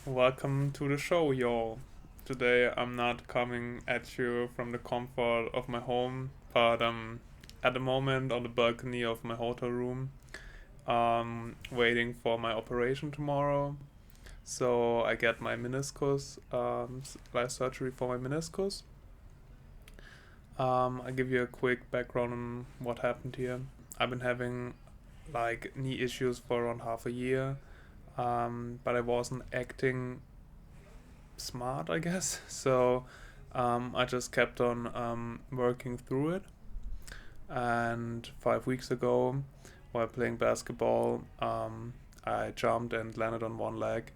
Welcome to the show, y'all. Today I'm not coming at you from the comfort of my home, but at the moment on the balcony of my hotel room, waiting for my operation tomorrow. So I get my meniscus, life surgery for my meniscus. I give you a quick background on what happened here. I've been having like knee issues for around half a year, but I wasn't acting smart, I guess. So I just kept on working through it. And 5 weeks ago, while playing basketball, I jumped and landed on one leg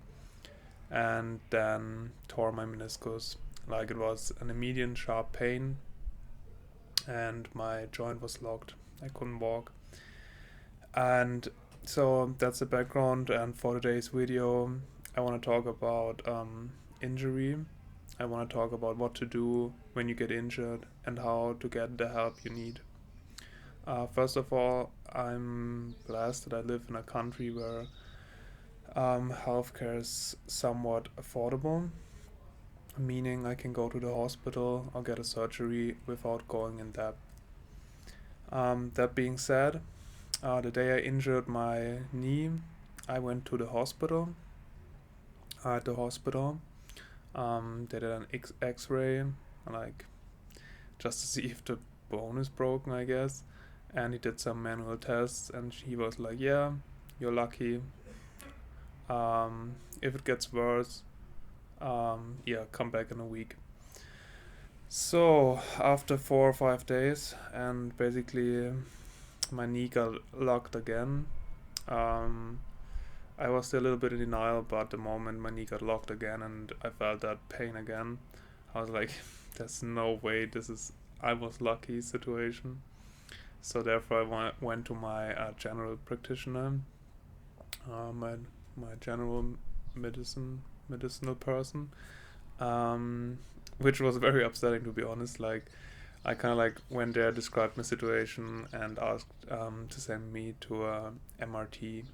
and then tore my meniscus. Like it was an immediate sharp pain, and my joint was locked. I couldn't walk. And so that's the background. And for today's video, I want to talk about injury. I want to talk about what to do when you get injured and how to get the help you need. First of all, I'm blessed that I live in a country where healthcare is somewhat affordable, meaning I can go to the hospital or get a surgery without going in debt. That being said, the day I injured my knee, I went to the hospital. At the hospital, they did an X-ray, like just to see if the bone is broken, I guess. And he did some manual tests, and he was like, "Yeah, you're lucky. If it gets worse, yeah, come back in a week." So after 4 or 5 days, and basically my knee got locked again. Um, I was still a little bit in denial, but the moment my knee got locked again and I felt that pain again, I was like, "There's no way this is I was lucky situation." So therefore, went to my general practitioner, my general medicinal person, um, which was very upsetting, to be honest. Like I kind of like went there, described my situation, and asked to send me to a MRT.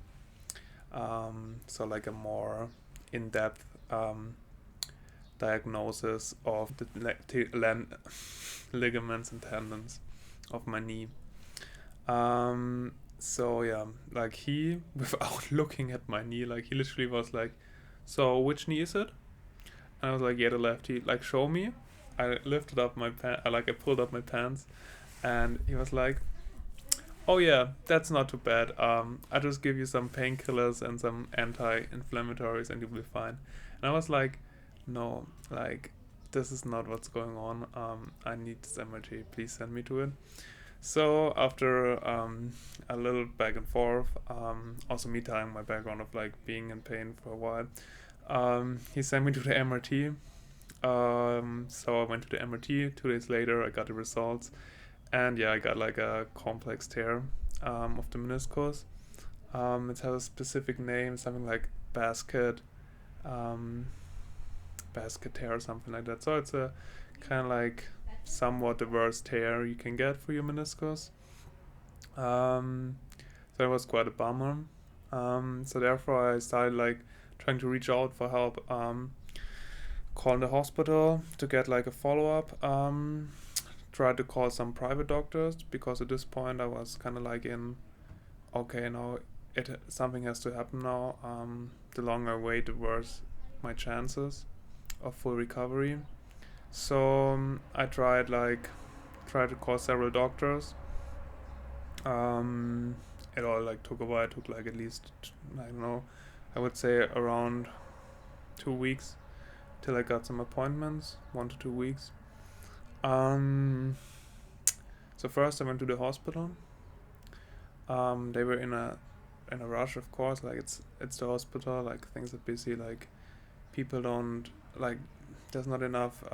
So like a more in-depth diagnosis of the ligaments and tendons of my knee. So yeah, like he, without looking at my knee, like he literally was like, "So which knee is it?" And I was like, "Yeah, the left." He like, "Show me." I lifted up my I pulled up my pants, and he was like, "Oh yeah, that's not too bad. I just give you some painkillers and some anti-inflammatories, and you'll be fine." And I was like, "No, like this is not what's going on. I need this MRT. Please send me to it." So after a little back and forth, also me telling my background of like being in pain for a while, he sent me to the MRT. So I went to the MRT. 2 days later, I got the results, and yeah, I got like a complex tear of the meniscus. It has a specific name, something like basket, um, basket tear or something like that. So it's a kind of like somewhat the worst tear you can get for your meniscus. Um, so it was quite a bummer. So therefore, I started like trying to reach out for help. Call the hospital to get like a follow up. Tried to call some private doctors because at this point I was kind of like in, okay, now it something has to happen now. The longer I wait, the worse my chances of full recovery. So I tried to call several doctors. Um, it all like took a while. It took like at least, I don't know, I would say around 2 weeks till I got some appointments. 1 to 2 weeks. Um, so first I went to the hospital. They were in a rush, of course. Like it's the hospital. Like things are busy. Like people don't like. There's not enough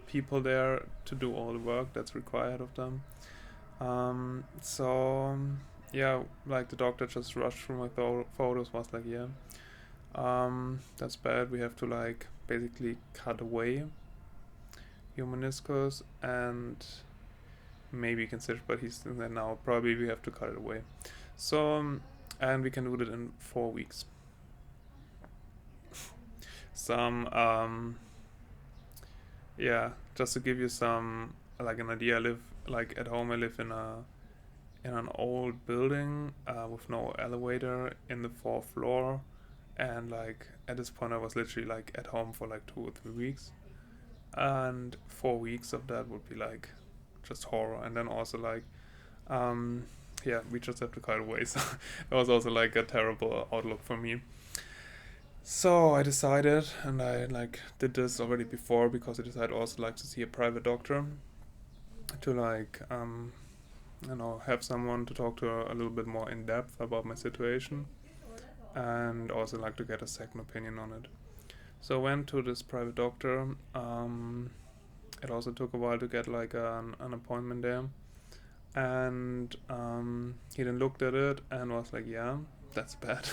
people there to do all the work that's required of them. So yeah, like the doctor just rushed through my photos. Was like, yeah, that's bad. We have to like basically cut away your meniscus and maybe consider, but he's in there now. Probably we have to cut it away. So and we can do it in 4 weeks. some just to give you some like an idea. I live like at home. I live in an old building with no elevator in the fourth floor, and like at this point I was literally like at home for like 2 or 3 weeks, and 4 weeks of that would be like just horror. And then also like we just have to cut away. So that was also like a terrible outlook for me. So I decided, and I like did this already before, because I decided also like to see a private doctor to like have someone to talk to a little bit more in depth about my situation, and also like to get a second opinion on it. So I went to this private doctor. It also took a while to get like an appointment there, and he then looked at it and was like, yeah, that's bad,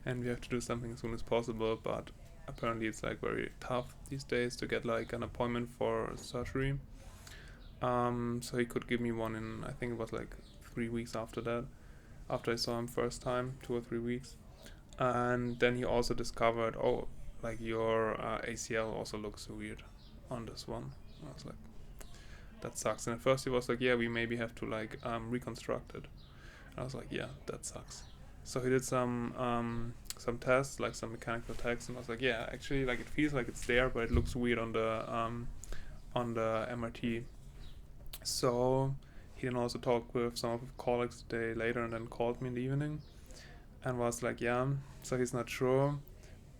and we have to do something as soon as possible. But apparently it's like very tough these days to get like an appointment for surgery. So he could give me one in, I think it was like 3 weeks after that, after I saw him first time, 2 or 3 weeks. And then he also discovered, oh, like your ACL also looks weird on this one. I was like, that sucks. And at first he was like, yeah, we maybe have to like reconstruct it. And I was like, yeah, that sucks. So he did some tests, like some mechanical tests, and I was like, yeah, actually, like it feels like it's there, but it looks weird on the MRT. So he then also talked with some of his colleagues the day later, and then called me in the evening and was like, yeah, so he's not sure,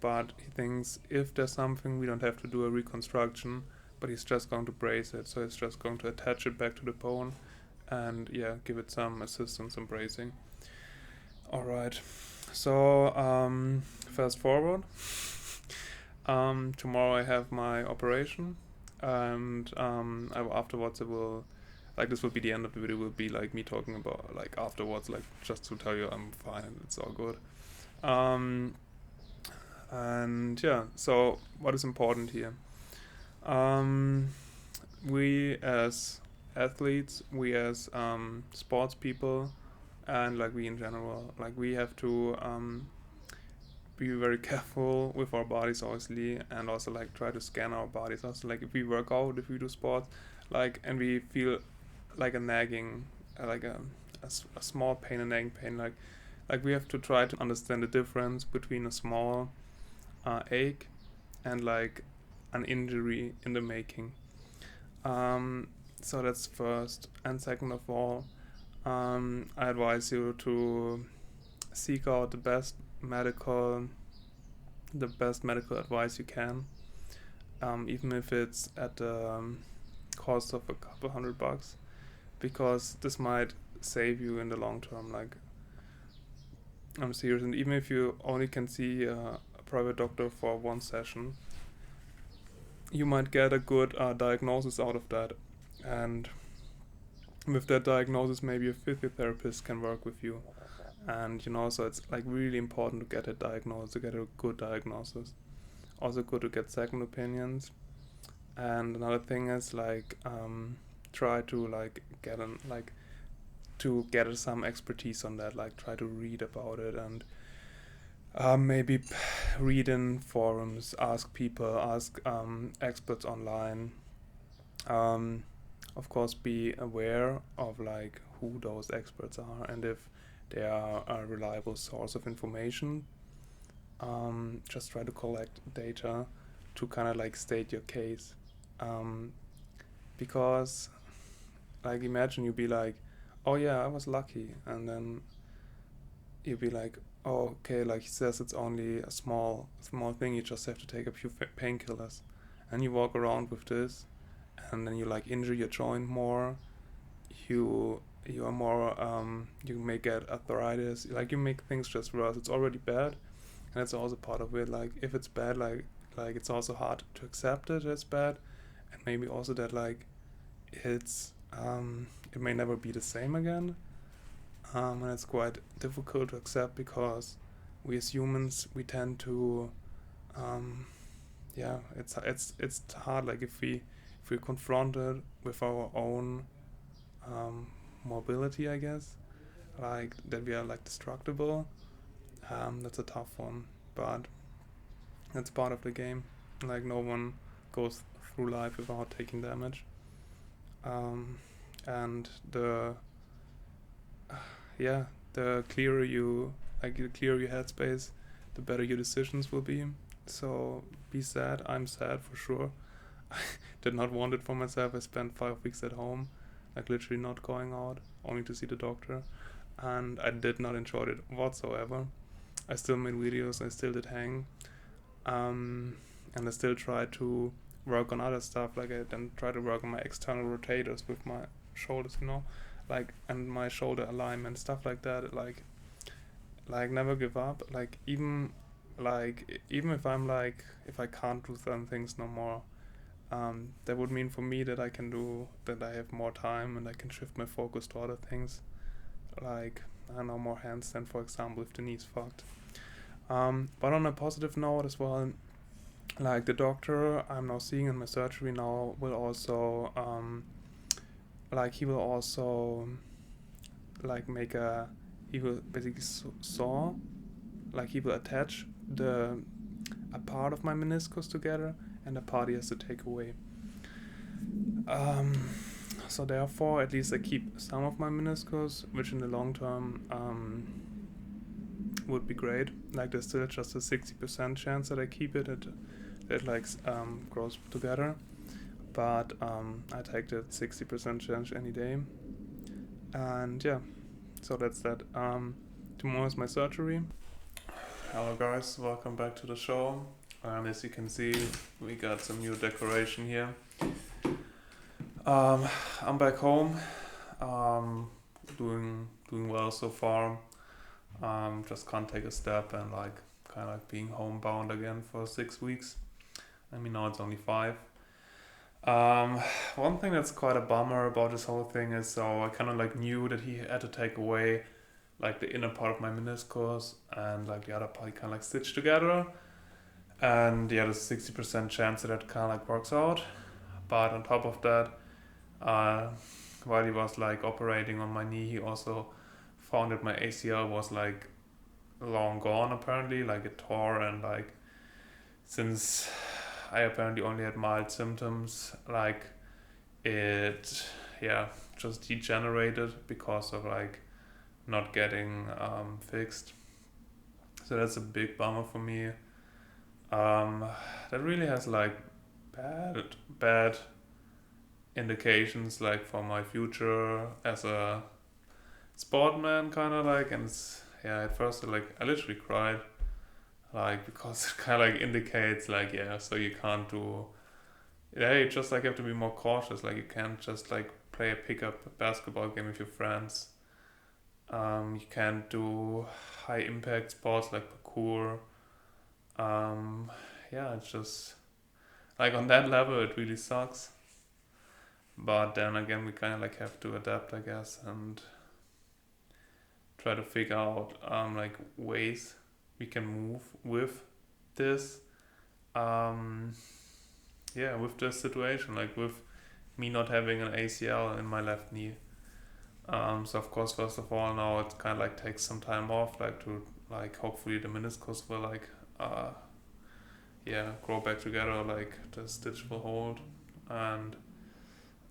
but he thinks if there's something, we don't have to do a reconstruction, but he's just going to brace it. So he's just going to attach it back to the bone and give it some assistance in bracing. Alright, so fast forward. Tomorrow I have my operation, and afterwards I will, like, this will be the end of the video, will be like me talking about like afterwards, like just to tell you I'm fine and it's all good. And so what is important here? We as athletes, we as sports people, and like we in general, like we have to be very careful with our bodies, obviously, and also like try to scan our bodies. Also, like if we work out, if we do sports, like, and we feel like a nagging, like a small pain, a nagging pain, like we have to try to understand the difference between a small ache and like an injury in the making. So that's first, and second of all, I advise you to seek out the best medical advice you can, even if it's at the cost of a couple $100, because this might save you in the long term. Like, I'm serious, and even if you only can see a private doctor for one session, you might get a good diagnosis out of that, and with that diagnosis, maybe a physiotherapist can work with you. And so it's like really important to get a diagnosis, to get a good diagnosis. Also good to get second opinions. And another thing is like try to like get some expertise on that. Like try to read about it, and maybe read in forums, ask people, ask experts online. Of course, be aware of like who those experts are, and if they are a reliable source of information. Just try to collect data to kind of like state your case, because like imagine you be like, oh yeah, I was lucky, and then you'd be like, oh okay, like he says it's only a small thing, you just have to take a few painkillers, and you walk around with this, and then you like injure your joint more, you are more you may get arthritis, like you make things just worse. It's already bad, and it's also part of it. Like if it's bad, like it's also hard to accept it as bad, and maybe also that like it's it may never be the same again, and it's quite difficult to accept, because we as humans, we tend to it's hard, like if we're confronted with our own mobility, I guess, like that we are like destructible. That's a tough one, but That's part of the game. Like no one goes through life without taking damage. And the the clearer the clearer your headspace, the better your decisions will be. So be sad. I'm sad for sure. I did not want it for myself. I spent 5 weeks at home, like literally not going out, only to see the doctor, and I did not enjoy it whatsoever. I still made videos. I still did hang, and I still tried to work on other stuff. Like I then try to work on my external rotators with my shoulders, like, and my shoulder alignment, stuff like that. Like never give up. Even if I'm like, if I can't do certain things no more, that would mean for me that I have more time and I can shift my focus to other things, like, I don't know, more handstand, for example, if the knee's fucked. But on a positive note as well, like the doctor I'm now seeing in my surgery now will also he will also like he will basically saw, like he will attach a part of my meniscus together and a part he has to take away. So therefore, at least I keep some of my meniscus, which in the long term would be great. Like there's still just a 60% chance that I keep it. It grows together, but I take that 60% chance any day. And yeah, so that's that. Tomorrow is my surgery. Hello guys, welcome back to the show. And as you can see, we got some new decoration here. I'm back home. Doing well so far. Just can't take a step and kind of being homebound again for 6 weeks. I mean, now it's only 5. One thing that's quite a bummer about this whole thing is, so I kind of knew that he had to take away the inner part of my meniscus and the other part he kind of stitched together, and yeah, there's a 60% chance that it kind of works out. But on top of that, while he was operating on my knee, he also found that my ACL was long gone apparently, it tore, and since I apparently only had mild symptoms, it just degenerated because of not getting fixed. So that's a big bummer for me. That really has bad indications for my future as a sportman, kind of and at first I literally cried, because it kind of indicates so you can't do, you just have to be more cautious. You can't just play a pickup basketball game with your friends. You can't do high impact sports like parkour. It's just on that level it really sucks. But then again, we kind of have to adapt, I guess, and try to figure out ways we can move with this. With this situation, with me not having an ACL in my left knee. So of course, first of all, now it kind of takes some time off, to hopefully the meniscus will grow back together, the stitch will hold, and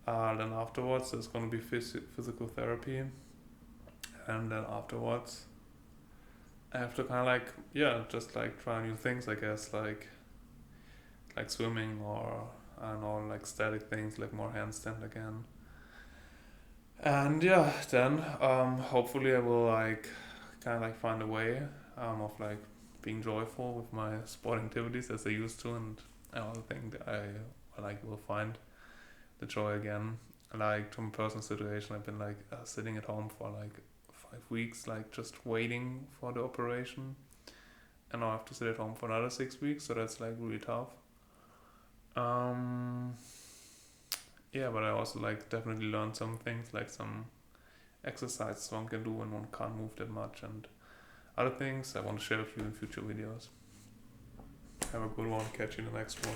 then afterwards there's going to be physical therapy, and then afterwards I have to kind of just try new things, I guess, like swimming, or I don't know, static things more handstand again. And then hopefully I will kind of find a way of being joyful with my sport activities as I used to, and I also think that I will find the joy again. To my personal situation, I've been sitting at home for 5 weeks, just waiting for the operation, and now I have to sit at home for another 6 weeks, so that's really tough. But I also definitely learned some things, some exercises one can do when one can't move that much, and other things I want to share with you in future videos. Have a good one. Catch you in the next one.